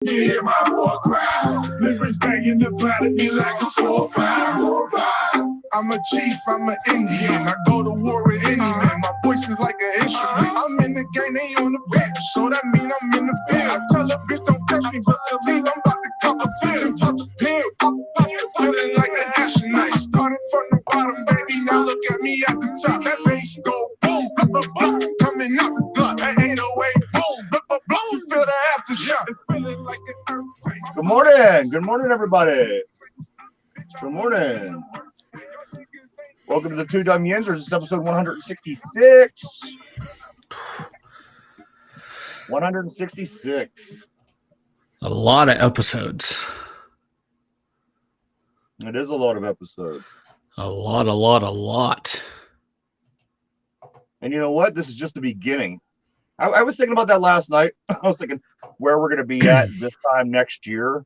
Hear my war cry. Lyrics banging the planet me like a 4-5. I'm a chief, I'm an Indian. I go to war with any man. My voice is like an instrument. I'm in the game, they on the bench. So that mean I'm in the field. I tell a bitch don't touch me, but believe I'm about to cop a pill. Touch a pill. Feeling like an astronaut. Started from the bottom, baby. Now look at me at the top. That bass go boom, boom, boom, boom. Coming out the gut. That 808 boom, boom, boom, boom. You feel the aftershock. It's feeling like an earthquake. Good morning. Good morning, everybody. Good morning. Welcome to the Two Dumb Yinzers. This is episode 166. 166. A lot of episodes. It is a lot of episodes. A lot. And you know what? This is just the beginning. I was thinking about that last night. I was thinking where we're going to be at this time next year.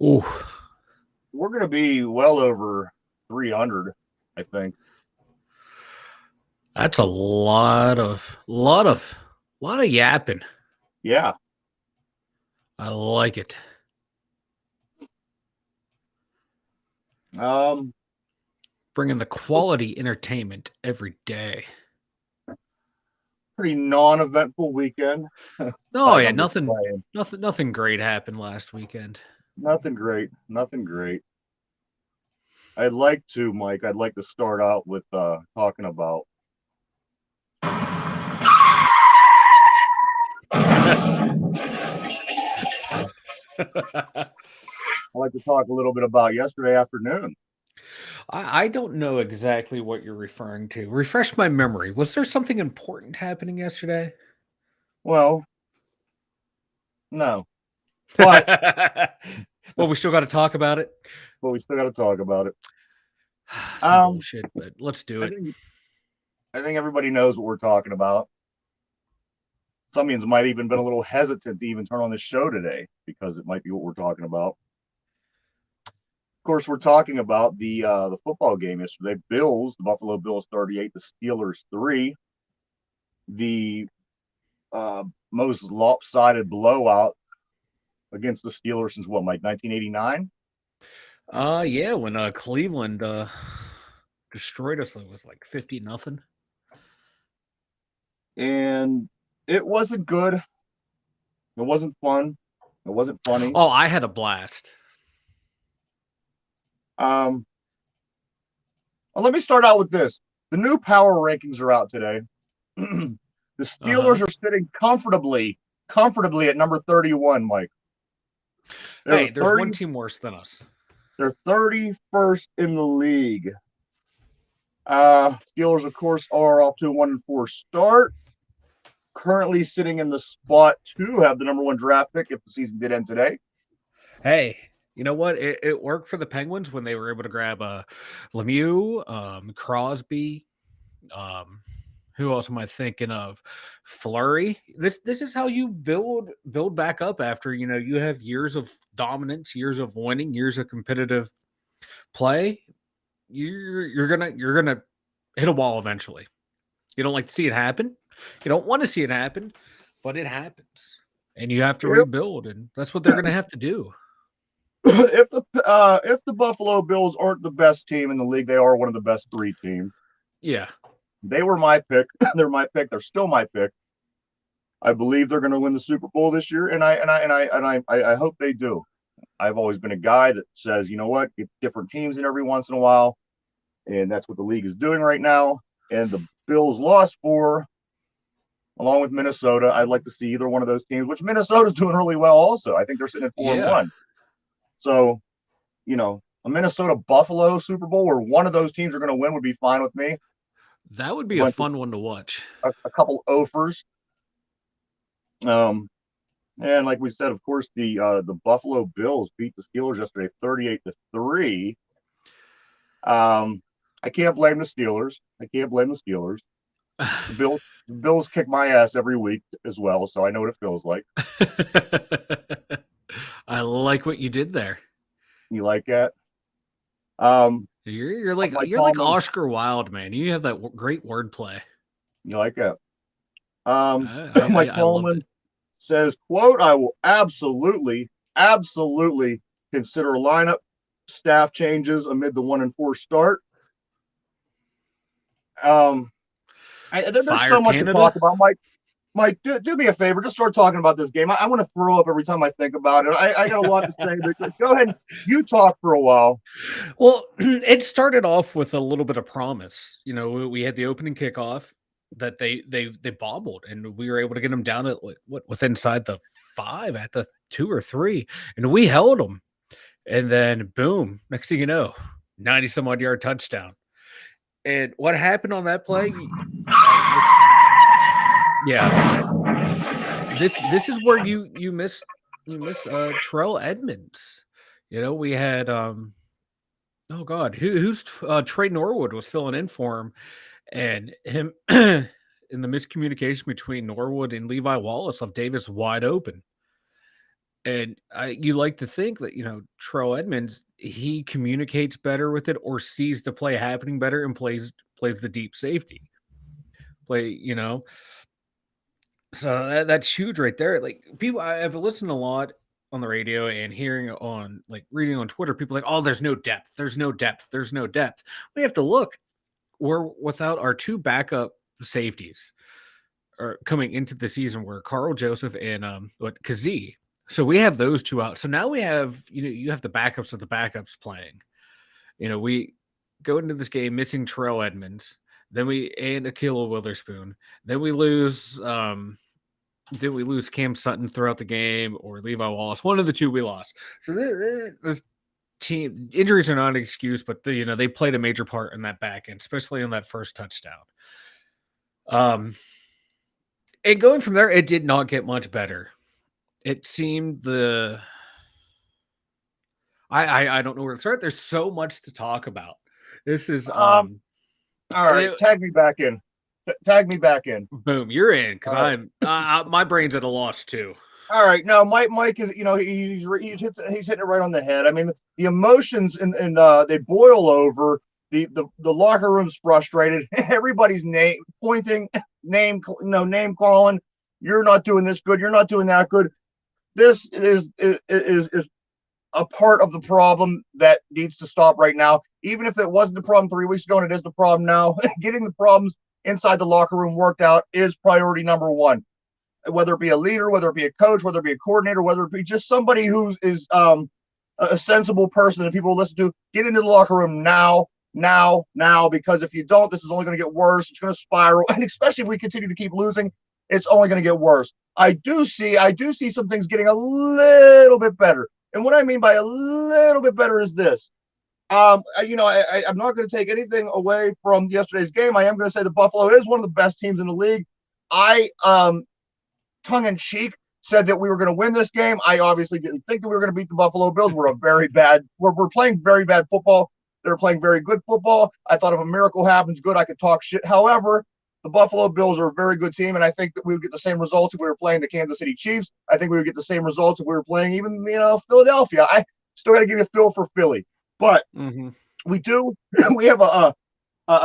Ooh. We're going to be well over 300, I think. That's a lot of yapping. Yeah. I like it. Bringing the quality entertainment every day. Pretty non-eventful weekend. Oh yeah, nothing great happened last weekend. Nothing great. I'd like to start out with talking about I'd like to talk a little bit about yesterday afternoon. I don't know exactly what you're referring to. Refresh my memory. Was there something important happening yesterday? Well, no. But well, we still got to talk about it. Some bullshit, but let's do it. I think everybody knows what we're talking about. Some means might even been a little hesitant to even turn on this show today because it might be what we're talking about. Of course, we're talking about the football game yesterday. The Buffalo Bills 38, the Steelers 3. The most lopsided blowout against the Steelers since what, Mike, 1989? Yeah, when Cleveland destroyed us, it was like 50-0. And it wasn't good. It wasn't fun. It wasn't funny. Oh, I had a blast. Well, let me start out with this. The new power rankings are out today. The Steelers are sitting comfortably at number 31, Mike. Hey, there's one team worse than us. They're 31st in the league. Steelers, of course, are off to a 1-4 start. Currently sitting in the spot to have the number 1 draft pick if the season did end today. Hey, you know what? It worked for the Penguins when they were able to grab Lemieux, Crosby. Who else am I thinking of? Fleury. This is how you build back up after you have years of dominance, years of winning, years of competitive play. You're gonna hit a wall eventually. You don't like to see it happen. You don't want to see it happen, but it happens, and you have to rebuild, and that's what they're gonna have to do. If the Buffalo Bills aren't the best team in the league, they are one of the best 3 teams. Yeah. They were my pick. They're my pick. They're still my pick. I believe they're going to win the Super Bowl this year, and I hope they do. I've always been a guy that says, you know what, get different teams in every once in a while, and that's what the league is doing right now. And the Bills lost 4, along with Minnesota. I'd like to see either one of those teams, which Minnesota's doing really well also. I think they're sitting at 4-1. So, a Minnesota Buffalo Super Bowl where one of those teams are going to win would be fine with me. That would be a fun one to watch. A couple offers. And like we said, of course, the Buffalo Bills beat the Steelers yesterday 38-3. I can't blame the Steelers. The Bills kick my ass every week as well, so I know what it feels like. I like what you did there. You like that? You're like Oscar Wilde, man. You have that great wordplay. You like that? I Mike Coleman says, quote, I will absolutely consider lineup staff changes amid the 1-4 start. There's Fire so much to Canada. talk about, Mike, do me a favor. Just start talking about this game. I want to throw up every time I think about it. I got a lot to say, but go ahead. You talk for a while. Well, it started off with a little bit of promise. You know, we had the opening kickoff that they bobbled, and we were able to get them down at within inside the 5 at the 2 or 3, and we held them. And then boom, next thing you know, 90 some odd yard touchdown. And what happened on that play? Yes. This is where you miss Terrell Edmonds. You know, we had oh God, who's Trey Norwood was filling in for him, and him in the miscommunication between Norwood and Levi Wallace left Davis wide open. And you like to think that, you know, Terrell Edmonds, he communicates better with it or sees the play happening better and plays the deep safety. You know. So that's huge right there. Like people, I've listened a lot on the radio and hearing on like reading on Twitter, people like, oh, there's no depth. There's no depth. There's no depth. We have to look. We're without our 2 backup safeties are coming into the season where Carl Joseph and Kazee. So we have those 2 out. So now we have, you know, you have the backups of the backups playing. You know, we go into this game missing Terrell Edmonds, then and Ahkello Witherspoon. Then we lose Cam Sutton throughout the game or Levi Wallace. One of the 2 we lost. So this team injuries are not an excuse, but they played a major part in that back end, especially on that first touchdown. And going from there, it did not get much better. It seemed I don't know where to start. There's so much to talk about. This is all right. Tag me back in. Boom, you're in because I'm my brain's at a loss too. All right, now Mike is, you know, he's hitting it right on the head. I mean, the emotions and they boil over. The locker room's frustrated. Everybody's pointing, name calling. You're not doing this good. You're not doing that good. This is a part of the problem that needs to stop right now. Even if it wasn't the problem 3 weeks ago and it is the problem now, getting the problems inside the locker room worked out is priority number 1. Whether it be a leader, whether it be a coach, whether it be a coordinator, whether it be just somebody who is a sensible person that people listen to, get into the locker room now, because if you don't, this is only going to get worse. It's going to spiral. And especially if we continue to keep losing, it's only going to get worse. I do see some things getting a little bit better. And what I mean by a little bit better is this. I'm not going to take anything away from yesterday's game. I am going to say the Buffalo is one of the best teams in the league. I, tongue in cheek, said that we were going to win this game. I obviously didn't think that we were going to beat the Buffalo Bills. We're playing very bad football. They're playing very good football. I thought if a miracle happens good, I could talk shit. However, the Buffalo Bills are a very good team, and I think that we would get the same results if we were playing the Kansas City Chiefs. I think we would get the same results if we were playing even, Philadelphia. I still got to give you a feel for Philly. But we have a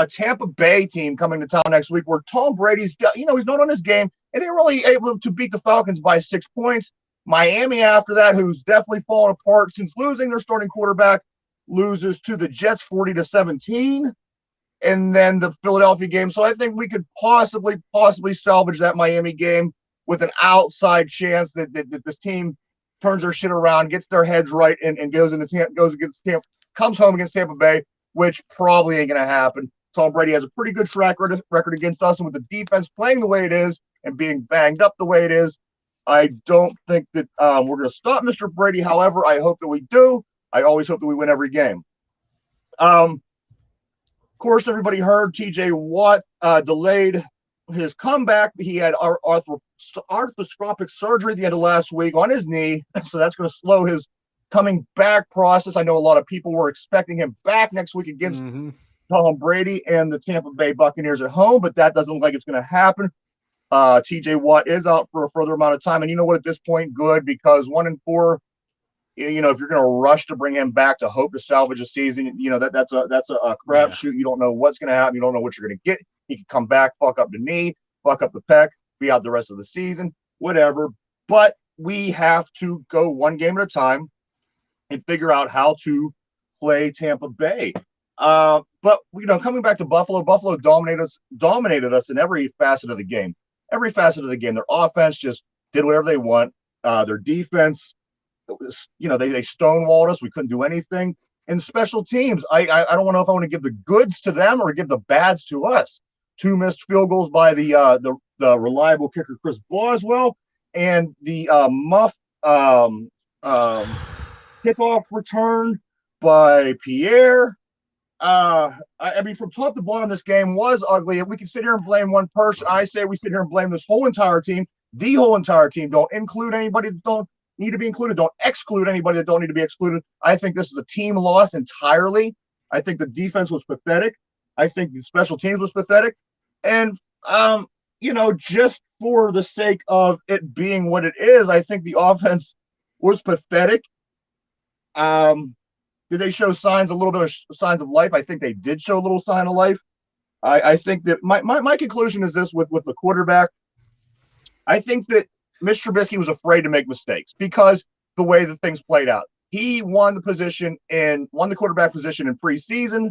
Tampa Bay team coming to town next week where Tom Brady's got, he's not on his game, and they're really able to beat the Falcons by 6 points. Miami after that, who's definitely fallen apart since losing their starting quarterback, loses to the Jets 40-17. And then the Philadelphia game. So I think we could possibly salvage that Miami game with an outside chance that this team turns their shit around, gets their heads right, and comes home against Tampa Bay, which probably ain't going to happen. Tom Brady has a pretty good track record against us, and with the defense playing the way it is and being banged up the way it is, I don't think that we're going to stop Mr. Brady. However, I hope that we do. I always hope that we win every game. Of course, everybody heard T.J. Watt delayed his comeback. He had arthroscopic surgery at the end of last week on his knee, so that's going to slow his coming back process. I know a lot of people were expecting him back next week against Tom Brady and the Tampa Bay Buccaneers at home, but that doesn't look like it's going to happen. T.J. Watt is out for a further amount of time, and you know what? At this point, good, because 1-4. If you're going to rush to bring him back to hope to salvage a season, that's a crapshoot. You don't know what's going to happen. You don't know what you're going to get. He could come back, fuck up the knee, fuck up the pec, be out the rest of the season, whatever. but we have to go one game at a time and figure out how to play Tampa Bay. But coming back to Buffalo, Buffalo dominated us in every facet of the game. Every facet of the game. Their offense just did whatever they want. Their defense, they stonewalled us. We couldn't do anything. And special teams, I don't know if I want to give the goods to them or give the bads to us. 2 missed field goals by the reliable kicker Chris Boswell, and the muff kickoff return by Pierre. I mean, from top to bottom, this game was ugly. We can sit here and blame one person. I say we sit here and blame this whole entire team, the whole entire team. Don't include anybody that don't need to be included. Don't exclude anybody that don't need to be excluded. I think this is a team loss entirely. I think the defense was pathetic. I think the special teams was pathetic. And, just for the sake of it being what it is, I think the offense was pathetic. Did they show signs of life? I think they did show a little sign of life. I think that my conclusion is this with the quarterback. I think that Mitch Trubisky was afraid to make mistakes because the way that things played out. He won the quarterback position in preseason.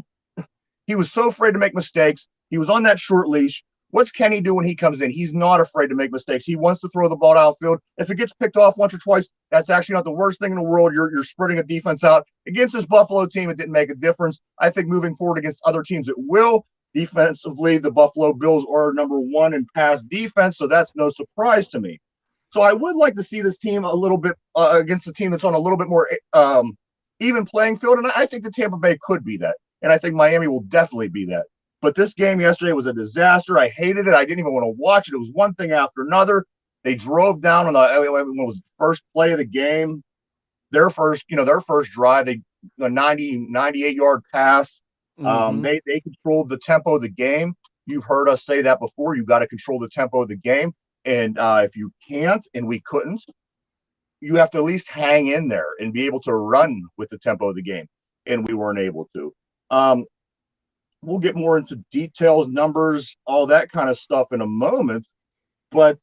He was so afraid to make mistakes. He was on that short leash. What's Kenny do when he comes in? He's not afraid to make mistakes. He wants to throw the ball downfield. If it gets picked off once or twice, that's actually not the worst thing in the world. You're spreading a defense out. Against this Buffalo team, it didn't make a difference. I think moving forward against other teams, it will. Defensively, the Buffalo Bills are number 1 in pass defense, so that's no surprise to me. So I would like to see this team a little bit against a team that's on a little bit more even playing field, and I think the Tampa Bay could be that, and I think Miami will definitely be that. But this game yesterday was a disaster. I hated it. I didn't even want to watch it. It was one thing after another. They drove down on what was the first play of the game. Their first drive, a 98-yard pass. Mm-hmm. They controlled the tempo of the game. You've heard us say that before. You've got to control the tempo of the game. And if you can't, and we couldn't, you have to at least hang in there and be able to run with the tempo of the game. And we weren't able to. We'll get more into details, numbers, all that kind of stuff in a moment. But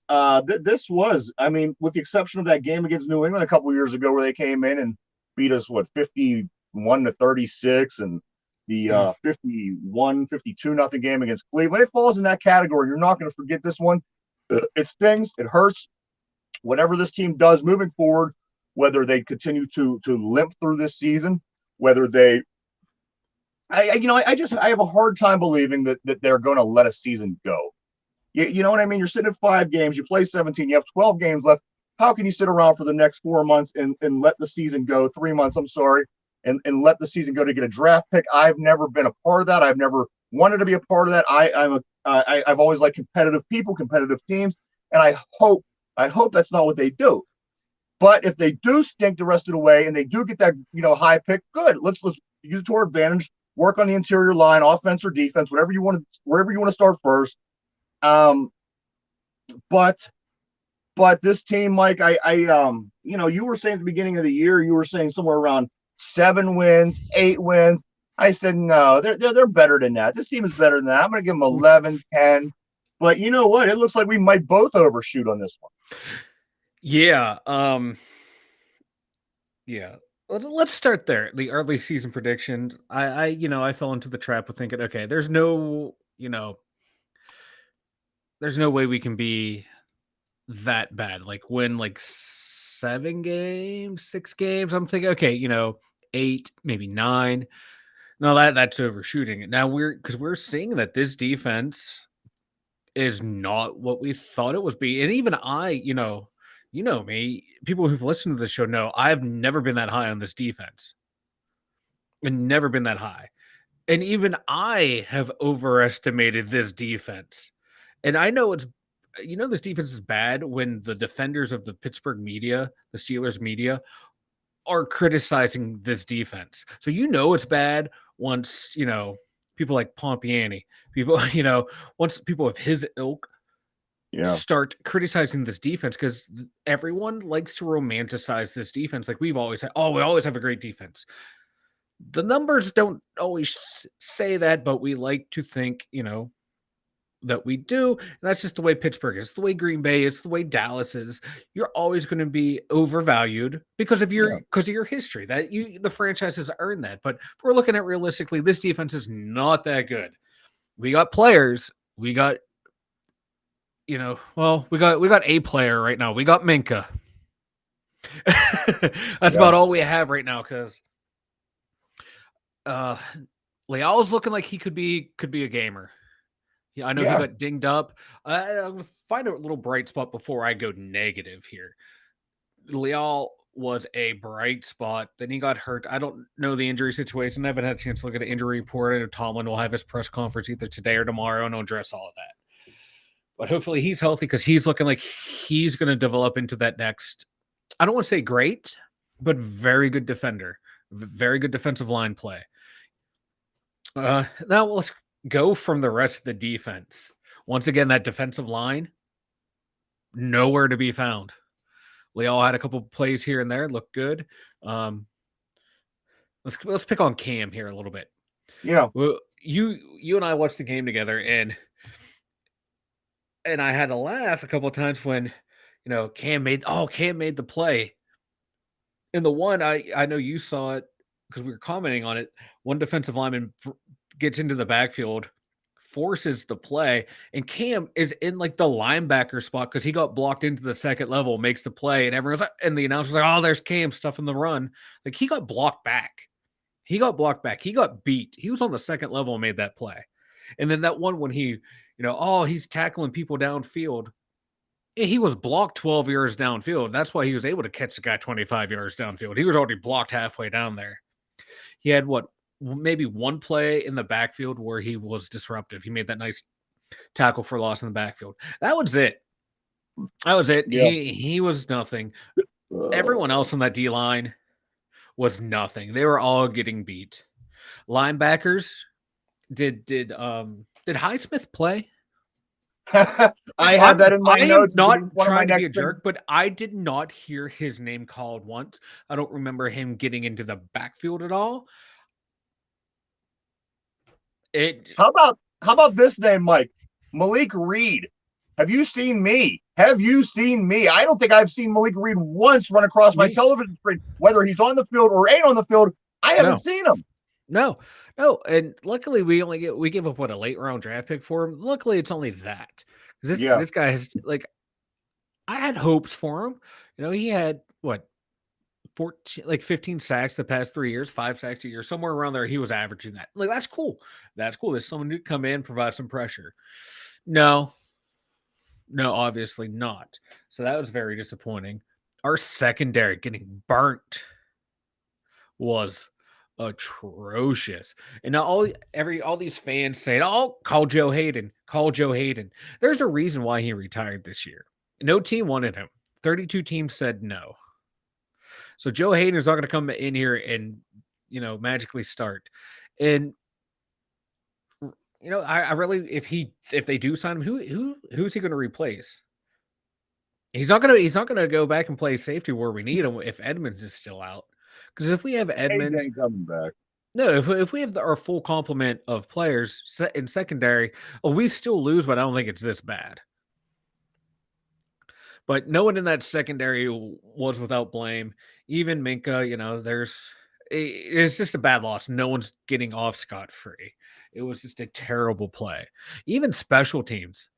this was, I mean, with the exception of that game against New England a couple of years ago where they came in and beat us, 51-36, and the 51-52 game against Cleveland. It falls in that category. You're not going to forget this one. It stings. It hurts. Whatever this team does moving forward, whether they continue to limp through this season, whether they I have a hard time believing that they're going to let a season go. You know what I mean? You're sitting at 5 games, you play 17, you have 12 games left. How can you sit around for the next 4 months and let the season go, 3 months, I'm sorry, and let the season go to get a draft pick? I've never been a part of that. I've never wanted to be a part of that. I've always liked competitive people, competitive teams, and I hope that's not what they do. But if they do stink the rest of the way and they do get that high pick, good. Let's use it to our advantage. Work on the interior line, offense or defense, wherever you want to start first. But this team, Mike, you were saying at the beginning of the year, you were saying somewhere around 7 wins, 8 wins. I said, no, they're better than that. This team is better than that. I'm going to give them 11, 10. But you know what? It looks like we might both overshoot on this one. Yeah. Yeah. Let's start there. The early season predictions. I fell into the trap of thinking, okay, there's no way we can be that bad. Like win 7 games, 6 games. I'm thinking, okay, 8, maybe 9. No, that's overshooting it. Now we're seeing that this defense is not what we thought it was be. And even I, me, people who've listened to the show know I've never been that high on this defense. And never been that high. And even I have overestimated this defense. And I know this defense is bad when the defenders of the Pittsburgh media, the Steelers media, are criticizing this defense. So it's bad once, people like Pompiani, once people of his ilk start criticizing this defense, because everyone likes to romanticize this defense. Like we've always said, we always have a great defense. The numbers don't always say that, but we like to think, that we do. And that's just the way Pittsburgh is, the way Green Bay is, the way Dallas is. You're always going to be overvalued because of your history. That the franchise has earned that. But if we're looking at realistically, this defense is not that good. We got players. We got, we got a player right now. We got Minkah. That's about all we have right now because Leal's looking like he could be a gamer. Yeah, I know he got dinged up. I'm gonna find a little bright spot before I go negative here. Leal was a bright spot. Then he got hurt. I don't know the injury situation. I haven't had a chance to look at the injury report. I know Tomlin will have his press conference either today or tomorrow and he'll address all of that. But hopefully he's healthy because he's looking like he's going to develop into that next, I don't want to say great, but very good defender. Very good defensive line play. Now let's go from the rest of the defense. Once again, that defensive line, nowhere to be found. Leal had a couple plays here and there, looked good. Let's pick on Cam here a little bit. Yeah. Well, you and I watched the game together, and I had to laugh a couple of times when Cam made the play. And the one I know you saw it because we were commenting on it. One defensive lineman gets into the backfield, forces the play, and Cam is in like the linebacker spot because he got blocked into the second level, makes the play, and everyone's like, and the announcer's like, "Oh, there's Cam stuffing the run." Like he got blocked back. He got beat. He was on the second level and made that play. And then that one when he, he's tackling people downfield. He was blocked 12 yards downfield. That's why he was able to catch the guy 25 yards downfield. He was already blocked halfway down there. He had maybe one play in the backfield where he was disruptive. He made that nice tackle for loss in the backfield. That was it. Yeah. He was nothing. Everyone else on that D line was nothing. They were all getting beat. Linebackers, did Highsmith play? I have that in my notes. I'm not trying to be a jerk, but I did not hear his name called once. I don't remember him getting into the backfield at all. How about this name, Mike? Malik Reed. Have you seen me? I don't think I've seen Malik Reed once run across my television screen, whether he's on the field or ain't on the field. I haven't seen him. No. And luckily we give up a late round draft pick for him. Luckily it's only that. This guy has I had hopes for him. He had 15 sacks the past 3 years, 5 sacks a year, somewhere around there. He was averaging that. That's cool. There's someone who come in, provide some pressure. No, obviously not. So that was very disappointing. Our secondary getting burnt was atrocious. And now all these fans saying, "Oh, call Joe Hayden. There's a reason why he retired this year. No team wanted him. 32 teams said no. So Joe Hayden is not going to come in here and magically start. And I really, if they do sign him, who's he going to replace? He's not going to go back and play safety where we need him if Edmonds is still out. Because if we have Edmonds coming back. No, if we have our full complement of players in secondary, we still lose, but I don't think it's this bad. But no one in that secondary was without blame. Even Minkah, it's just a bad loss. No one's getting off scot-free. It was just a terrible play. Even special teams.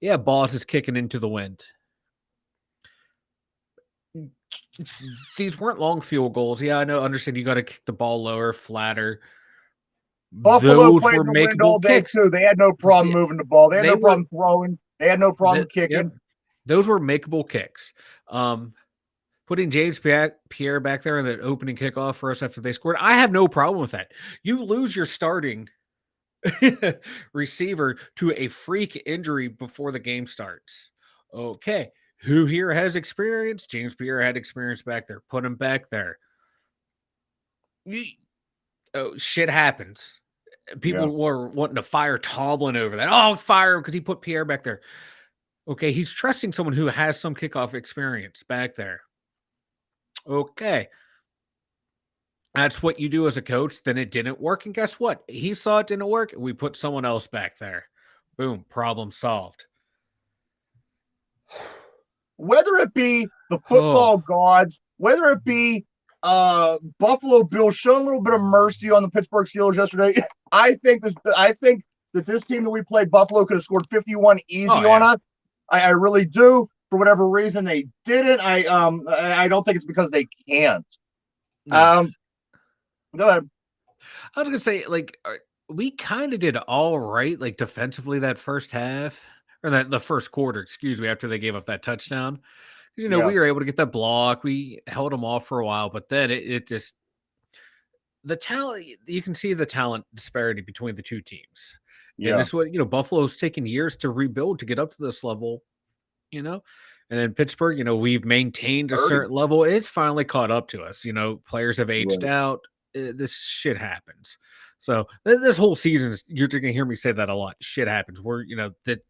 Yeah, Boss is kicking into the wind. These weren't long field goals. Yeah, I know. Understand you got to kick the ball lower, flatter. Buffalo those were makeable kicks. Too. They had no problem moving the ball. They had no problem throwing. They had no problem kicking. Yep. Those were makeable kicks. Putting James Pierre back there in the opening kickoff for us after they scored, I have no problem with that. You lose your starting receiver to a freak injury before the game starts. Okay. Who here has experience? James Pierre had experience back there. Put him back there. Shit happens. People were wanting to fire Tomlin over that. Oh, fire him because he put Pierre back there. Okay, he's trusting someone who has some kickoff experience back there. Okay. That's what you do as a coach. Then it didn't work. And guess what? He saw it didn't work. And we put someone else back there. Boom, problem solved. Whether it be the Oh, football gods, whether it be Buffalo Bills showing a little bit of mercy on the Pittsburgh Steelers yesterday, I think that this team that we played, Buffalo, could have scored 51 easy oh on yeah. us. I really do. For whatever reason they didn't. I don't think it's because they can't. No. Go ahead. I was gonna say, like, we kind of did all right, like defensively that first half or that the first quarter, excuse me, after they gave up that touchdown. 'Cause, you know, Yeah. we were able to get that block. We held them off for a while, but then it just the talent. You can see the talent disparity between the two teams, and Yeah. this is what Buffalo's taken years to rebuild to get up to this level. You know, and then Pittsburgh, we've maintained a 30. certain level. It's finally caught up to us. Players have aged Right. out. This shit happens. So this whole season, you're going to hear me say that a lot. Shit happens. We're, that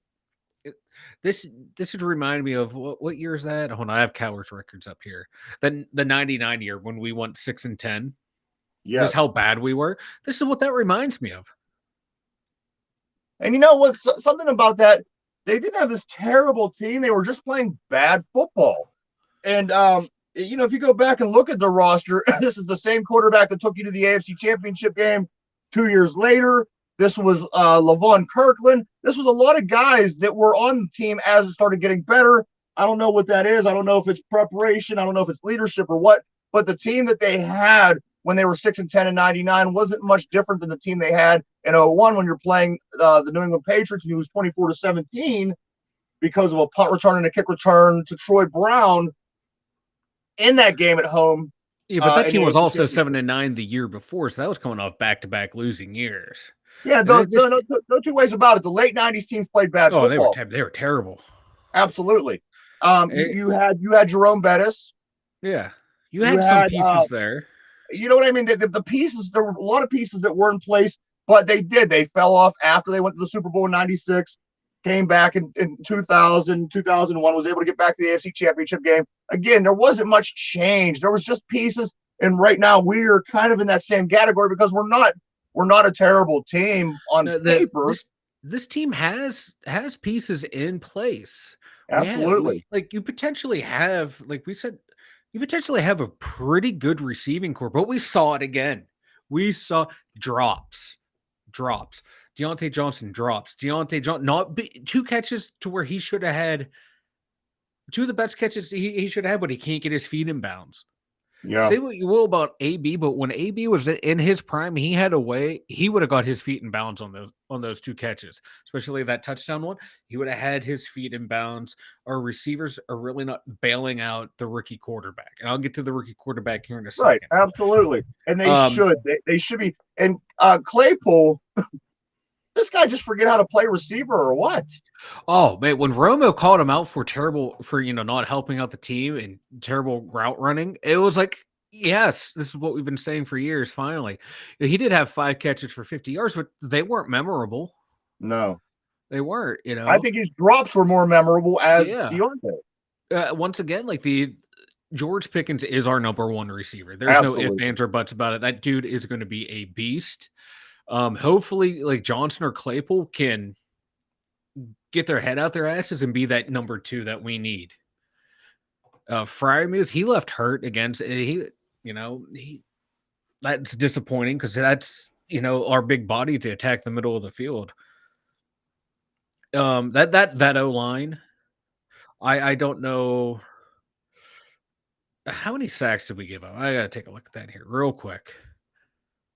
it- this would remind me of what year is that? Hold on, I have Cowers records up here. Then the '99 year when we went 6-10. Yes. Just how bad we were. This is what that reminds me of. And you know what? Something about that, they didn't have this terrible team. They were just playing bad football. And if you go back and look at the roster, this is the same quarterback that took you to the AFC Championship game 2 years later. This was Levon Kirkland. This was a lot of guys that were on the team as it started getting better. I don't know what that is. I don't know if it's preparation. I don't know if it's leadership or what. But the team that they had when they were 6-10 in '99 wasn't much different than the team they had in '01 when you're playing the New England Patriots and you was 24-17 because of a punt return and a kick return to Troy Brown in that game at home. Yeah, but that in team the was AFC also Championship. 7-9 the year before, so that was coming off back-to-back losing years. Yeah, And it just, no two ways about it. The late '90s teams played bad oh, football. they were terrible. Absolutely. It- You had Jerome Bettis. yeah, you You had some had pieces there. you know what I mean? The pieces, there were a lot of pieces that were in place, but they fell off after they went to the Super Bowl in '96, came back in 2000, 2001, was able to get back to the AFC Championship game. Again, there wasn't much change. There was just pieces. And right now we're kind of in that same category because we're not a terrible team on No, paper. this team has pieces in place. Absolutely. You potentially have, like we said, you potentially have a pretty good receiving core, but we saw it again. We saw drops. Deontay Johnson drops. Deontay Johnson two catches to where he should have had two of the best catches he should have had, but he can't get his feet in bounds. Yeah. Say what you will about AB, but when AB was in his prime, he had a way. He would have got his feet in bounds on those two catches, especially that touchdown one. He would have had his feet in bounds. Our receivers are really not bailing out the rookie quarterback, and I'll get to the rookie quarterback here in a second. Right. Absolutely. And they should. They should be. And Claypool, this guy just forget how to play receiver or what? Oh man, when Romo called him out for not helping out the team and terrible route running, it was like, yes, this is what we've been saying for years. Finally, he did have 5 catches for 50 yards, but they weren't memorable. No, They weren't. I think his drops were more memorable as Yeah. Deontay. Once again, like the George Pickens is our number one receiver. There's no ifs, Absolutely. ands, or buts about it. That dude is going to be a beast. Hopefully, like Johnson or Claypool can get their head out their asses and be that number 2 that we need. Freiermuth, he left hurt against that's disappointing because that's our big body to attack the middle of the field. That O line, I don't know how many sacks did we give up. I gotta take a look at that here real quick.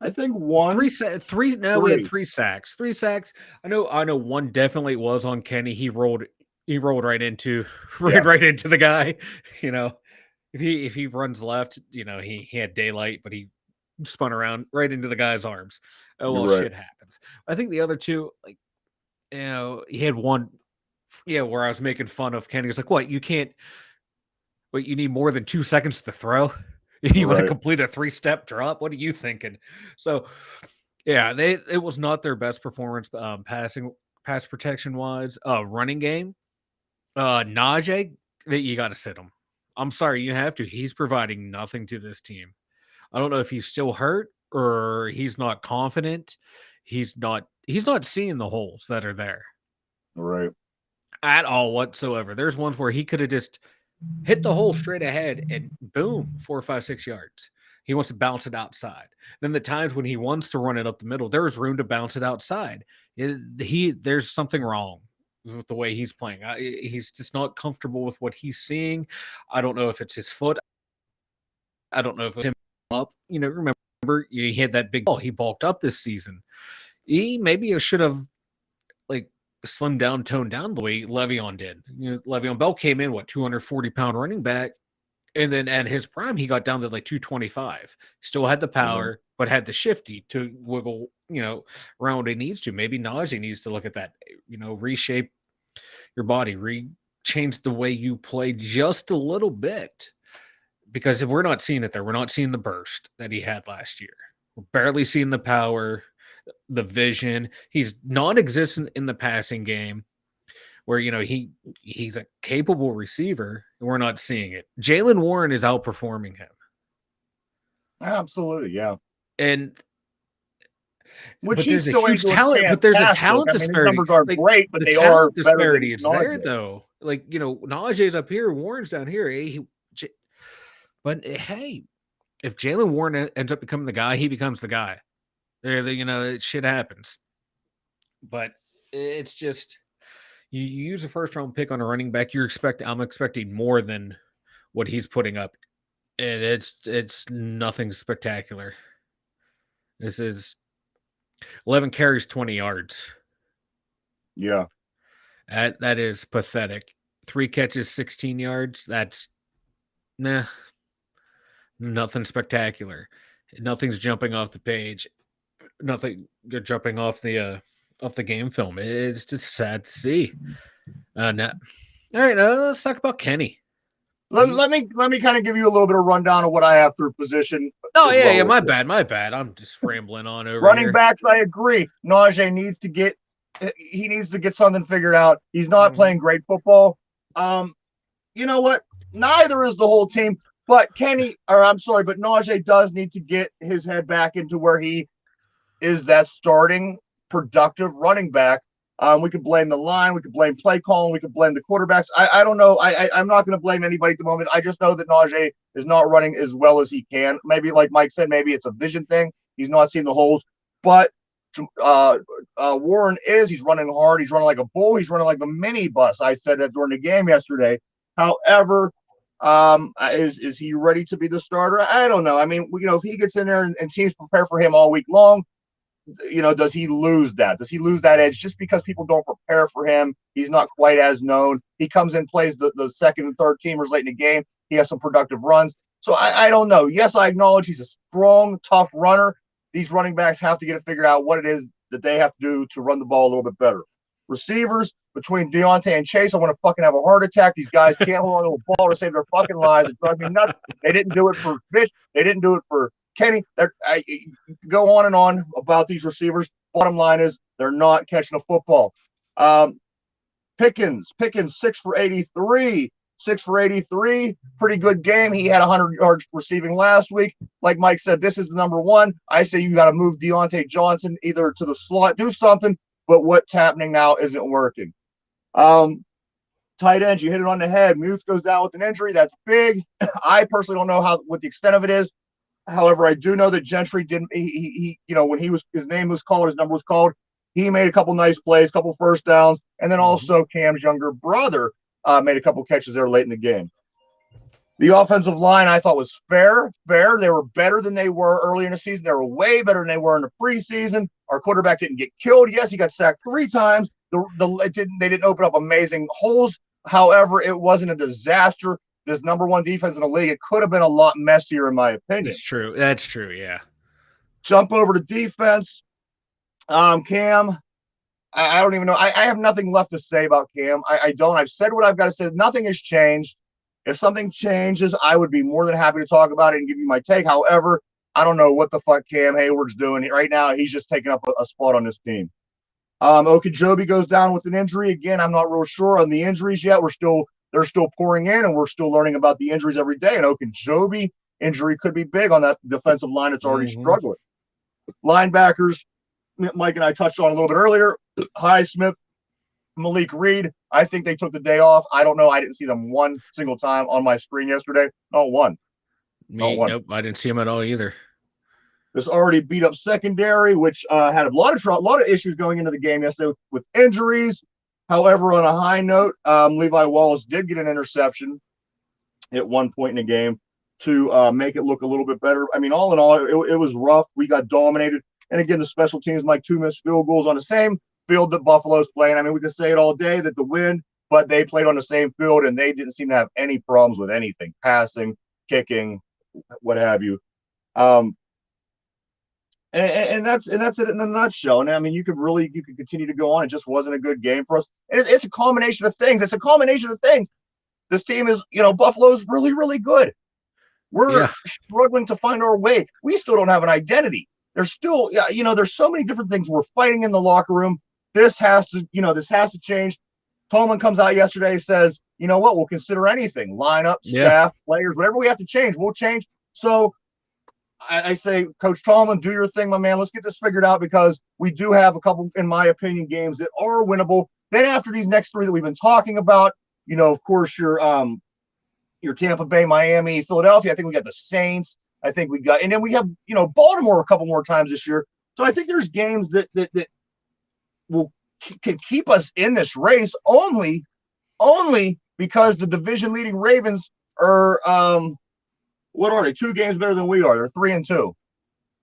I think one. Three. No, we had 3 sacks. 3 sacks. I know. One definitely was on Kenny. He rolled right into right into the guy. If he runs left, he had daylight, but he spun around right into the guy's arms. Oh well, You're right. shit happens. I think the other 2, he had one. Yeah, where I was making fun of Kenny. He's like, "What? You can't? Wait, you need more than 2 seconds to throw? You want to Right. complete a 3-step drop? What are you thinking?" So, yeah, it was not their best performance, pass protection wise. Running game, Najee, that you got to sit him. I'm sorry, you have to. He's providing nothing to this team. I don't know if he's still hurt or he's not confident. He's not seeing the holes that are there. Right. at all whatsoever. There's ones where he could have just hit the hole straight ahead and boom, 4 or 5, 6 yards. He wants to bounce it outside. Then the times when he wants to run it up the middle, there's room to bounce it outside. There's something wrong with the way he's playing. He's just not comfortable with what he's seeing. I don't know if it's his foot. I don't know if it's him up. Remember he had that big ball. He bulked up this season. He maybe should have like slimmed down, toned down the way Le'Veon did. Le'Veon Bell came in 240-pound running back, and then at his prime he got down to like 225. Still had the power, but had the shifty to wiggle, around what he needs to. Maybe Najee needs to look at that, reshape your body, change the way you play just a little bit. Because if we're not seeing it there, we're not seeing the burst that he had last year. We're barely seeing the power, the vision. He's non-existent in the passing game, where he's a capable receiver, and we're not seeing it. Jaylen Warren is outperforming him. Absolutely, yeah. And which there's a huge talent, but there's a talent disparity. Numbers are great, but they are disparity. It's there though. Najee's up here, Warren's down here. But hey, if Jaylen Warren ends up becoming the guy, he becomes the guy. Shit happens. But it's just you use a first-round pick on a running back. I'm expecting more than what he's putting up, and it's nothing spectacular. This is 11 carries, 20 yards. Yeah, that is pathetic. 3 catches, 16 yards. That's nothing spectacular. Nothing's jumping off the page. Nothing jumping off the game film. It's just sad to see. All right, let's talk about Kenny. Let me kind of give you a little bit of rundown of what I have for position. Oh yeah, my bad. I'm just rambling on over running here. backs. I agree. Najee needs to get something figured out. He's not playing great football. You know what? Neither is the whole team. But Najee does need to get his head back into where he is that starting productive running back. We could blame the line, we could blame play calling, we could blame the quarterbacks. I don't know. I'm not going to blame anybody at the moment. I just know that Najee is not running as well as he can. Maybe like Mike said, maybe it's a vision thing. He's not seeing the holes. But Warren he's running hard. He's running like a bull. He's running like the mini bus. I said that during the game yesterday. However, is he ready to be the starter? I don't know. I mean, if he gets in there and teams prepare for him all week long, does he lose that? Does he lose that edge just because people don't prepare for him? He's not quite as known. He comes in, plays the second and third teamers late in the game. He has some productive runs. So I don't know. Yes, I acknowledge he's a strong, tough runner. These running backs have to get it figured out what it is that they have to do to run the ball a little bit better. Receivers, between Deontay and Chase, I want to fucking have a heart attack. These guys can't hold on to a ball to save their fucking lives. It drives me nuts. They didn't do it for Fish. They didn't do it for Kenny. Go on and on about these receivers. Bottom line is they're not catching a football. Pickens, 6 for 83. 6 for 83. Pretty good game. He had 100 yards receiving last week. Like Mike said, this is the number one. I say you got to move Deontay Johnson either to the slot, do something, but what's happening now isn't working. Tight ends, you hit it on the head. Muth goes down with an injury. That's big. I personally don't know what the extent of it is. However, I do know that Gentry didn't. He when his name was called, his number was called. He made a couple nice plays, couple first downs, and then also Cam's younger brother made a couple catches there late in the game. The offensive line I thought was fair. They were better than they were early in the season. They were way better than they were in the preseason. Our quarterback didn't get killed. Yes, he got sacked 3 times. They didn't open up amazing holes. However, it wasn't a disaster. This number one defense in the league, it could have been a lot messier, in my opinion. That's true. Yeah. Jump over to defense. Cam, I don't even know. I have nothing left to say about Cam. I don't. I've said what I've got to say. Nothing has changed. If something changes, I would be more than happy to talk about it and give you my take. However, I don't know what the fuck Cam Hayward's doing right now. He's just taking up a spot on this team. Okunjobi goes down with an injury. Again, I'm not real sure on the injuries yet. They're still pouring in, and we're still learning about the injuries every day. And Okunjobi injury could be big on that defensive line that's already struggling. Linebackers, Mike and I touched on a little bit earlier. Highsmith, Malik Reed, I think they took the day off. I don't know. I didn't see them one single time on my screen yesterday. Not one. Not one. Nope, I didn't see him at all either. This already beat up secondary, which had a lot of issues going into the game yesterday with injuries. However, on a high note, Levi Wallace did get an interception at one point in the game to make it look a little bit better. I mean, all in all, it was rough. We got dominated. And again, the special teams, like 2 missed field goals on the same field that Buffalo's playing. I mean, we can say it all day that the wind, but they played on the same field and they didn't seem to have any problems with anything, passing, kicking, what have you. And that's it in a nutshell. And I mean, you could continue to go on. It just wasn't a good game for us. And it's a combination of things. This team is, Buffalo's really, really good. We're struggling to find our way. We still don't have an identity. There's still, there's so many different things. We're fighting in the locker room. This has to change. Tolman comes out yesterday, says, you know what, we'll consider anything. Lineup, staff, players, whatever we have to change, we'll change. So I say, Coach Tolman, do your thing, my man. Let's get this figured out because we do have a couple, in my opinion, games that are winnable. Then after these next 3 that we've been talking about, of course, your Tampa Bay, Miami, Philadelphia. I think we got the Saints. I think we got, and then we have, Baltimore a couple more times this year. So I think there's games that can keep us in this race only because the division leading Ravens are, what are they? 2 games better than we are. They're 3-2.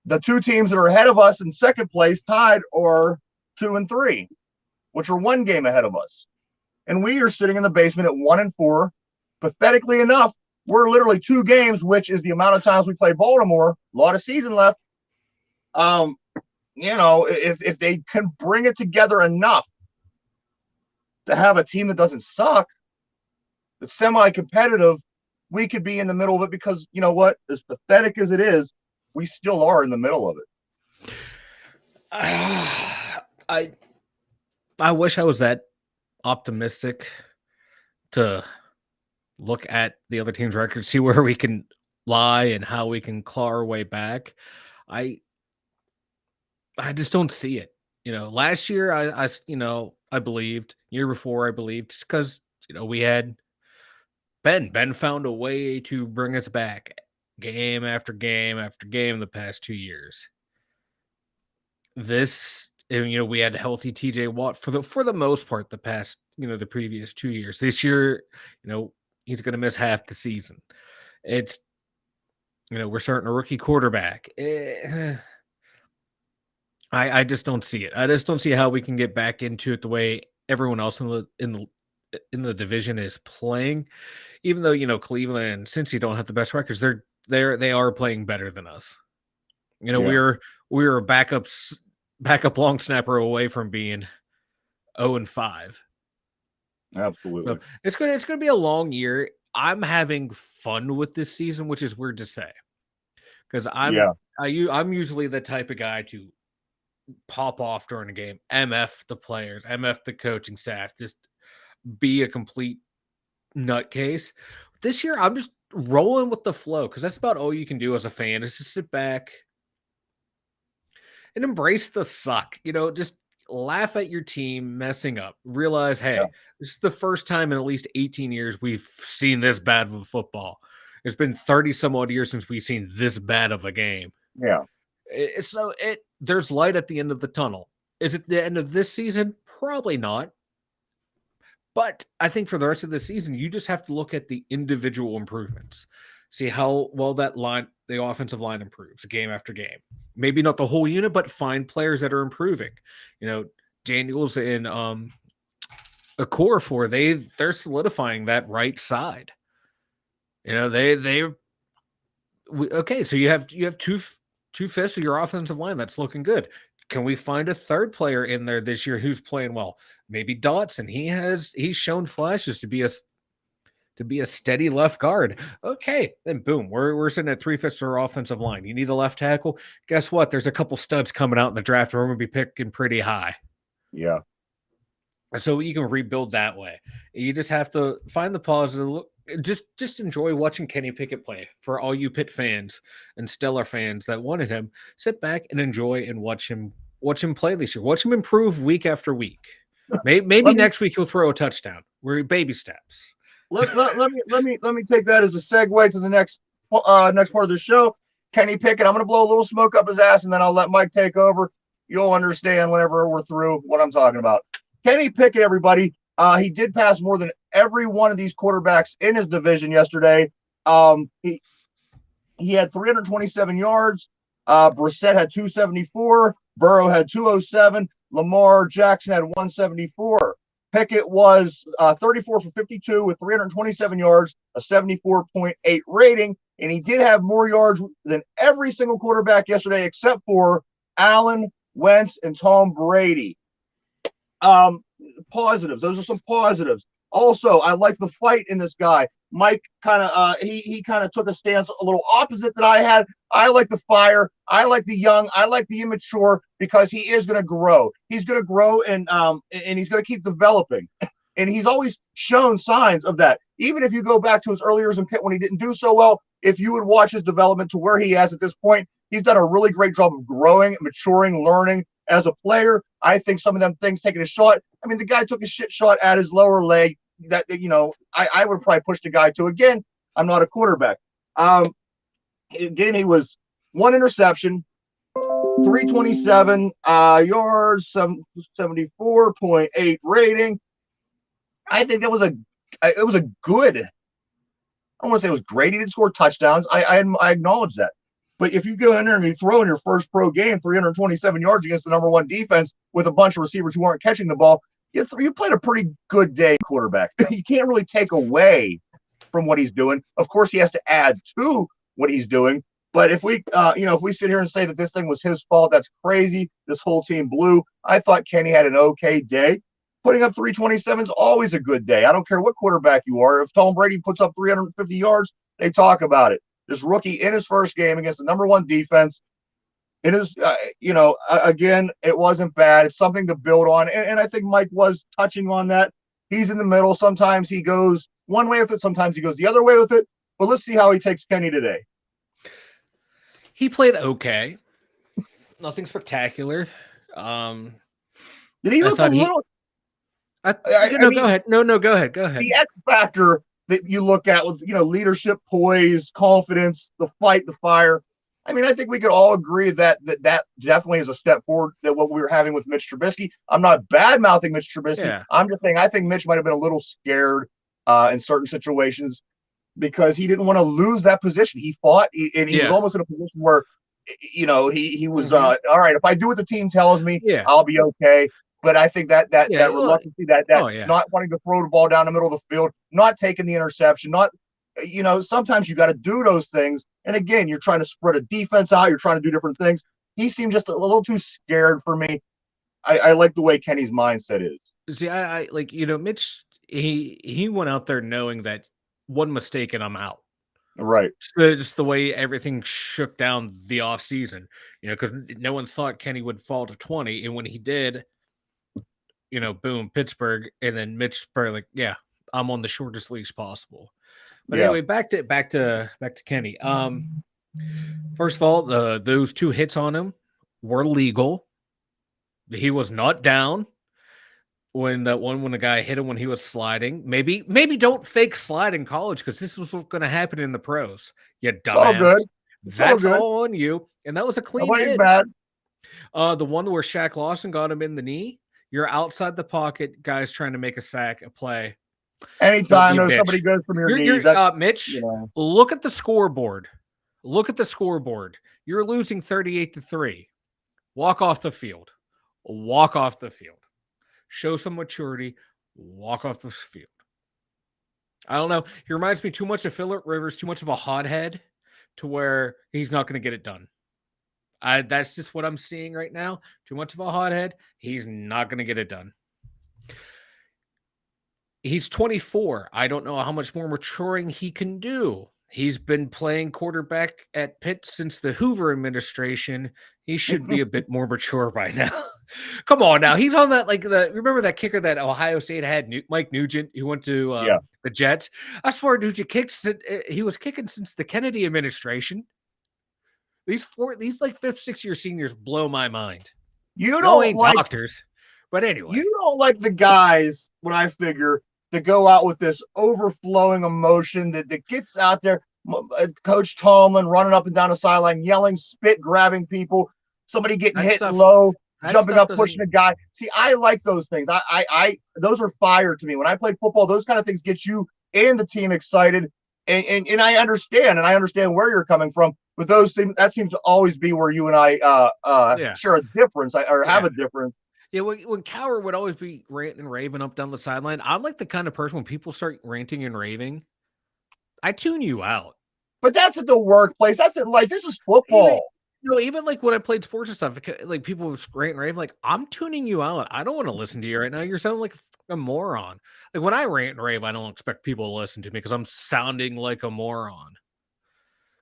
The 2 teams that are ahead of us in second place tied are 2-3, which are 1 game ahead of us. And we are sitting in the basement at 1-4. Pathetically enough, we're literally 2 games, which is the amount of times we play Baltimore. A lot of season left. If they can bring it together enough to have a team that doesn't suck, that's semi-competitive, we could be in the middle of it because, you know what, as pathetic as it is, we still are in the middle of it. I wish I was that optimistic to look at the other team's record, see where we can lie and how we can claw our way back. I just don't see it. Last year I believed, year before I believed, just because we had Ben found a way to bring us back game after game after game the past 2 years. We had healthy TJ Watt for the most part the past, the previous 2 years. This year, he's going to miss half the season. It's, we're starting a rookie quarterback. I just don't see it. I just don't see how we can get back into it the way everyone else in the division is playing. Even though Cleveland and Cincy don't have the best records, they are playing better than us. We're a backup long snapper away from being 0-5. Absolutely. So it's gonna be a long year. I'm having fun with this season, which is weird to say, because I'm usually the type of guy to pop off during a game, MF the players, MF the coaching staff, just be a complete nutcase. This year, I'm just rolling with the flow because that's about all you can do as a fan is just sit back and embrace the suck. Just laugh at your team messing up. Realize, hey, this is the first time in at least 18 years we've seen this bad of a football. It's been 30 some odd years since we've seen this bad of a game. Yeah. There's light at the end of the tunnel. Is it the end of this season? Probably not. But I think for the rest of the season, you just have to look at the individual improvements. See how well the offensive line improves game after game. Maybe not the whole unit, but find players that are improving. Daniels and Okorafor, they're solidifying that right side. Okay, so you have 2/5 of your offensive line that's looking good. Can we find a third player in there this year who's playing well? Maybe Dotson. He's shown flashes to be a steady left guard. Okay, then boom, we're sitting at 3/5 of our offensive line. You need a left tackle. Guess what? There's a couple studs coming out in the draft. We're going to be picking pretty high. Yeah. So you can rebuild that way. You just have to find the positive. Just enjoy watching Kenny Pickett play. For all you Pitt fans and Stellar fans that wanted him, sit back and enjoy and watch him play this year. Watch him improve week after week. Maybe Let me- next week he'll throw a touchdown. We're baby steps. let me take that as a segue to the next part of the show. Kenny Pickett, I'm going to blow a little smoke up his ass, and then I'll let Mike take over. You'll understand whenever we're through what I'm talking about. Kenny Pickett, everybody, he did pass more than every one of these quarterbacks in his division yesterday. He had 327 yards. Brissett had 274. Burrow had 207. Lamar Jackson had 174. Pickett was 34 for 52 with 327 yards, a 74.8 rating, and he did have more yards than every single quarterback yesterday except for Allen, Wentz, and Tom Brady. Positives. Those are some positives. Also, I like the fight in this guy. Mike kind of he kind of took a stance a little opposite that I had. I like the fire. I like the young. I like the immature because he is going to grow. He's going to grow and he's going to keep developing. And he's always shown signs of that. Even if you go back to his early years in Pitt when he didn't do so well, if you would watch his development to where he is at this point, he's done a really great job of growing, maturing, learning as a player. I think some of them things taking a shot. I mean, the guy took a shit shot at his lower leg. That I would probably push the guy to. Again, I'm not a quarterback. Again, he was one interception, 327 yards, 74.8 rating. I think that was it was a good. I don't want to say it was great. He didn't score touchdowns. I acknowledge that. But if you go in there and you throw in your first pro game 327 yards against the number one defense with a bunch of receivers who aren't catching the ball, you played a pretty good day, quarterback. You can't really take away from what he's doing. Of course, he has to add to what he's doing. But if we, if we sit here and say that this thing was his fault, that's crazy. This whole team blew. I thought Kenny had an okay day. Putting up 327 is always a good day. I don't care what quarterback you are. If Tom Brady puts up 350 yards, they talk about it. This rookie in his first game against the number one defense, it is, again, it wasn't bad. It's something to build on. And I think Mike was touching on that. He's in the middle. Sometimes he goes one way with it. Sometimes he goes the other way with it. But let's see how he takes Kenny today. He played okay. Nothing spectacular. Did he look a little? Go ahead. No, go ahead. Go ahead. The X factor that you look at was, leadership, poise, confidence, the fight, the fire. I mean, I think we could all agree that definitely is a step forward that what we were having with Mitch Trubisky. I'm not bad-mouthing Mitch Trubisky. Yeah. I'm just saying I think Mitch might have been a little scared in certain situations because he didn't want to lose that position. He fought, and he was almost in a position where, he was, all right, if I do what the team tells me, I'll be okay. But I think that reluctancy, not wanting to throw the ball down the middle of the field, not taking the interception, sometimes you got to do those things. And again, you're trying to spread a defense out. You're trying to do different things. He seemed just a little too scared for me. I like the way Kenny's mindset is. See, I like, Mitch, he went out there knowing that one mistake and I'm out. Right. Just the way everything shook down the offseason, because no one thought Kenny would fall to 20. And when he did, boom, Pittsburgh. And then Mitch Spurrier, I'm on the shortest leash possible. But anyway, back to Kenny. First of all, those two hits on him were legal. He was not down when the guy hit him when he was sliding. Maybe don't fake slide in college because this was what's going to happen in the pros. You dumbass. All good. That's all on you. And that was a clean hit. Bad. The one where Shaq Lawson got him in the knee. You're outside the pocket, guys trying to make a sack, a play. Anytime somebody goes from your knees. Mitch, look at the scoreboard. Look at the scoreboard. You're losing 38-3. Walk off the field. Walk off the field. Show some maturity. Walk off the field. I don't know. He reminds me too much of Phillip Rivers, too much of a hothead to where he's not going to get it done. That's just what I'm seeing right now. Too much of a hothead. He's not going to get it done. He's 24. I don't know how much more maturing he can do. He's been playing quarterback at Pitt since the Hoover administration. He should be a bit more mature by now. Come on now. He's on that, remember that kicker that Ohio State had, Mike Nugent, who went to the Jets? I swear Nugent he was kicking since the Kennedy administration. These 5th, 6th year seniors blow my mind. You don't ain't like doctors, But anyway, You don't like the guys, what I figure, to go out with this overflowing emotion that gets out there. Coach Tomlin running up and down the sideline, yelling, spit, grabbing people, somebody getting that hit stuff low, that jumping stuff up, doesn't. pushing a guy. See, I like those things. Those are fire to me. When I played football, those kind of things get you and the team excited. And I understand where you're coming from. But those things, that seems to always be where you and I Yeah. share a difference or have Yeah. a difference. Yeah, when Cowher would always be ranting and raving up down the sideline, I'm like the kind of person when people start ranting and raving, I tune you out. But that's at the workplace. That's at life. This is football. Even like when I played sports and stuff, like people would rant and rave, like I'm tuning you out. I don't want to listen to you right now. You're sounding like a moron. Like when I rant and rave, I don't expect people to listen to me because I'm sounding like a moron.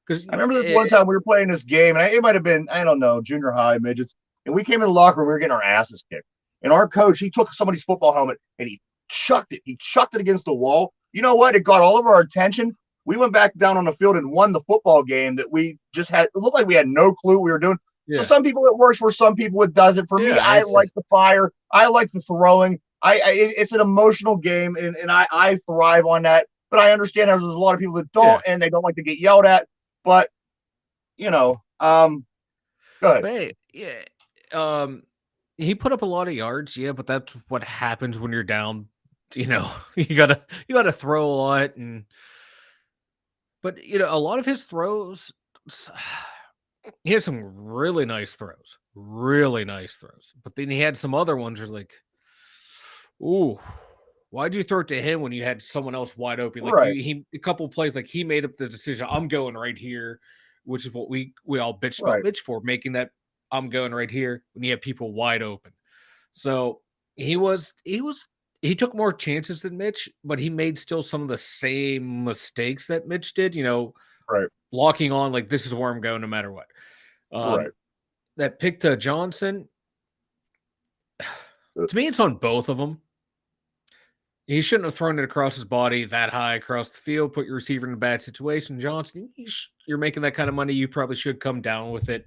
Because I remember this one time we were playing this game, and it might have been, I don't know, junior high, midgets, and we came in the locker room, we were getting our asses kicked. And our coach, he took somebody's football helmet and he chucked it. He chucked it against the wall. You know what? It got all of our attention. We went back down on the field and won the football game that we just had. It looked like we had no clue what we were doing. Yeah. So some people it works for, some people it doesn't. For me, I like the fire. I like the throwing. It's an emotional game, and I thrive on that. But I understand there's a lot of people that don't, and they don't like to get yelled at. But you know, go ahead. But yeah, he put up a lot of yards, yeah, but that's what happens when you're down. You know, you gotta throw a lot, but a lot of his throws, he had some really nice throws, but then he had some other ones where like, ooh. Why'd you throw it to him when you had someone else wide open? Like Right. a couple of plays, like he made up the decision. I'm going right here, which is what we all bitched about Right. Mitch for, making that I'm going right here when you have people wide open. So he took more chances than Mitch, but he made still some of the same mistakes that Mitch did. Right. Locking on like this is where I'm going no matter what. Right. That pick to Johnson. To me, it's on both of them. He shouldn't have thrown it across his body that high across the field, put your receiver in a bad situation. Johnson, you're making that kind of money. You probably should come down with it.